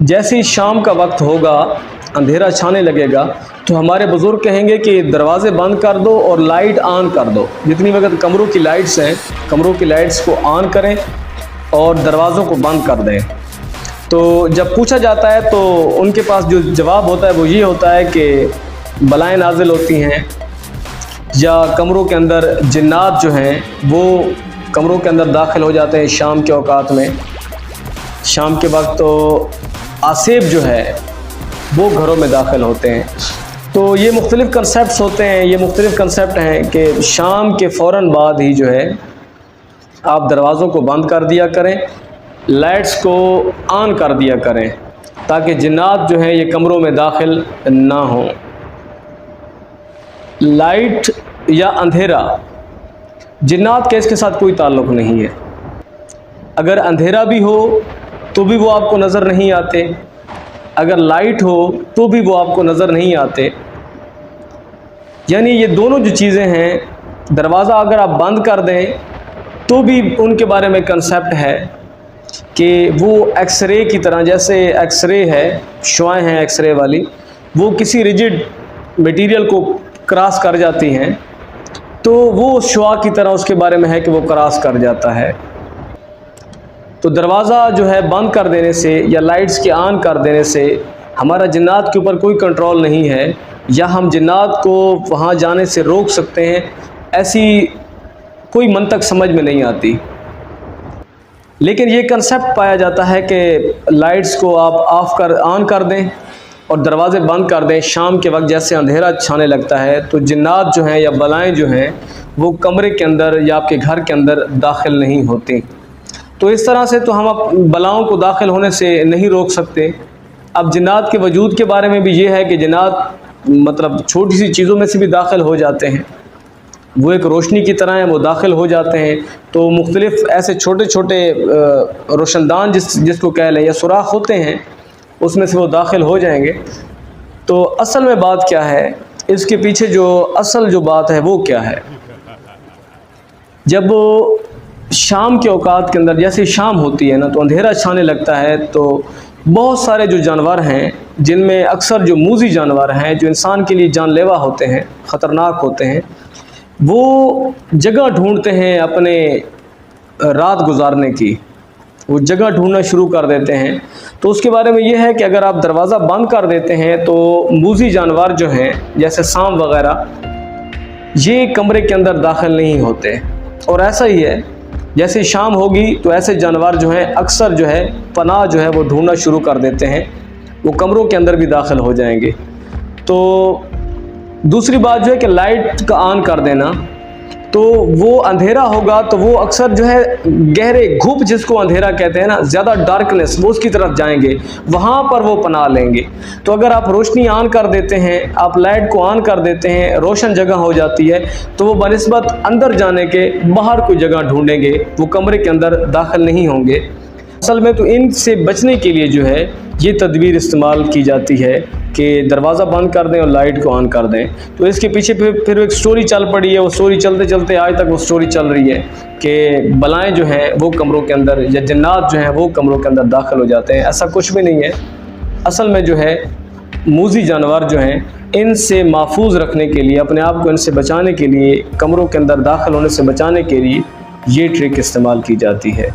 جیسے ہی شام کا وقت ہوگا، اندھیرا چھانے لگے گا، تو ہمارے بزرگ کہیں گے کہ دروازے بند کر دو اور لائٹ آن کر دو۔ جتنی وقت کمروں کی لائٹس ہیں، کمروں کی لائٹس کو آن کریں اور دروازوں کو بند کر دیں۔ تو جب پوچھا جاتا ہے تو ان کے پاس جو جواب ہوتا ہے وہ یہ ہوتا ہے کہ بلائیں نازل ہوتی ہیں، یا کمروں کے اندر جنات جو ہیں وہ کمروں کے اندر داخل ہو جاتے ہیں شام کے اوقات میں۔ شام کے وقت تو آسیب جو ہے وہ گھروں میں داخل ہوتے ہیں۔ تو یہ مختلف کنسیپٹس ہوتے ہیں، یہ مختلف کنسیپٹ ہیں کہ شام کے فوراً بعد ہی جو ہے آپ دروازوں کو بند کر دیا کریں، لائٹس کو آن کر دیا کریں، تاکہ جنات جو ہیں یہ کمروں میں داخل نہ ہوں۔ لائٹ یا اندھیرا، جنات کا اس کے ساتھ کوئی تعلق نہیں ہے۔ اگر اندھیرا بھی ہو تو بھی وہ آپ کو نظر نہیں آتے، اگر لائٹ ہو تو بھی وہ آپ کو نظر نہیں آتے۔ یعنی یہ دونوں جو چیزیں ہیں، دروازہ اگر آپ بند کر دیں تو بھی ان کے بارے میں کنسیپٹ ہے کہ وہ ایکس رے کی طرح، جیسے ایکس رے ہے، شعاعیں ہیں ایکس رے والی، وہ کسی ریجڈ میٹیریل کو کراس کر جاتی ہیں، تو وہ شعاع کی طرح اس کے بارے میں ہے کہ وہ کراس کر جاتا ہے۔ تو دروازہ جو ہے بند کر دینے سے یا لائٹس کے آن کر دینے سے ہمارا جنات کے اوپر کوئی کنٹرول نہیں ہے، یا ہم جنات کو وہاں جانے سے روک سکتے ہیں، ایسی کوئی منطق سمجھ میں نہیں آتی۔ لیکن یہ کنسیپٹ پایا جاتا ہے کہ لائٹس کو آپ آن کر دیں اور دروازے بند کر دیں شام کے وقت، جیسے اندھیرا چھانے لگتا ہے تو جنات جو ہیں یا بلائیں جو ہیں وہ کمرے کے اندر یا آپ کے گھر کے اندر داخل نہیں ہوتی۔ تو اس طرح سے تو ہم بلاؤں کو داخل ہونے سے نہیں روک سکتے۔ اب جنات کے وجود کے بارے میں بھی یہ ہے کہ جنات مطلب چھوٹی سی چیزوں میں سے بھی داخل ہو جاتے ہیں، وہ ایک روشنی کی طرح ہیں، وہ داخل ہو جاتے ہیں۔ تو مختلف ایسے چھوٹے چھوٹے روشن دان جس کو کہہ لیں یا سوراخ ہوتے ہیں، اس میں سے وہ داخل ہو جائیں گے۔ تو اصل میں بات کیا ہے، اس کے پیچھے جو اصل جو بات ہے وہ کیا ہے؟ جب شام کے اوقات کے اندر، جیسے شام ہوتی ہے نا، تو اندھیرا چھانے لگتا ہے، تو بہت سارے جو جانور ہیں، جن میں اکثر جو موذی جانور ہیں، جو انسان کے لیے جان لیوا ہوتے ہیں، خطرناک ہوتے ہیں، وہ جگہ ڈھونڈتے ہیں اپنے رات گزارنے کی، وہ جگہ ڈھونڈنا شروع کر دیتے ہیں۔ تو اس کے بارے میں یہ ہے کہ اگر آپ دروازہ بند کر دیتے ہیں تو موذی جانور جو ہیں جیسے سانپ وغیرہ، یہ کمرے کے اندر داخل نہیں ہوتے۔ اور ایسا ہی ہے، جیسے شام ہوگی تو ایسے جانور جو ہیں اکثر جو ہے پناہ جو ہے وہ ڈھونڈنا شروع کر دیتے ہیں، وہ کمروں کے اندر بھی داخل ہو جائیں گے۔ تو دوسری بات جو ہے کہ لائٹ کا آن کر دینا، تو وہ اندھیرا ہوگا تو وہ اکثر جو ہے گہرے گھوپ، جس کو اندھیرا کہتے ہیں نا، زیادہ ڈارکنیس، وہ اس کی طرف جائیں گے، وہاں پر وہ پناہ لیں گے۔ تو اگر آپ روشنی آن کر دیتے ہیں، آپ لائٹ کو آن کر دیتے ہیں، روشن جگہ ہو جاتی ہے، تو وہ بنسبت اندر جانے کے باہر کوئی جگہ ڈھونڈیں گے، وہ کمرے کے اندر داخل نہیں ہوں گے۔ اصل میں تو ان سے بچنے کے لیے جو ہے یہ تدبیر استعمال کی جاتی ہے کہ دروازہ بند کر دیں اور لائٹ کو آن کر دیں۔ تو اس کے پیچھے پھر ایک سٹوری چل پڑی ہے، وہ سٹوری چلتے چلتے آج تک وہ سٹوری چل رہی ہے کہ بلائیں جو ہیں وہ کمروں کے اندر، یا جنات جو ہیں وہ کمروں کے اندر داخل ہو جاتے ہیں۔ ایسا کچھ بھی نہیں ہے۔ اصل میں جو ہے موذی جانور جو ہیں، ان سے محفوظ رکھنے کے لیے، اپنے آپ کو ان سے بچانے کے لیے، کمروں کے اندر داخل ہونے سے بچانے کے لیے یہ ٹرک استعمال کی جاتی ہے۔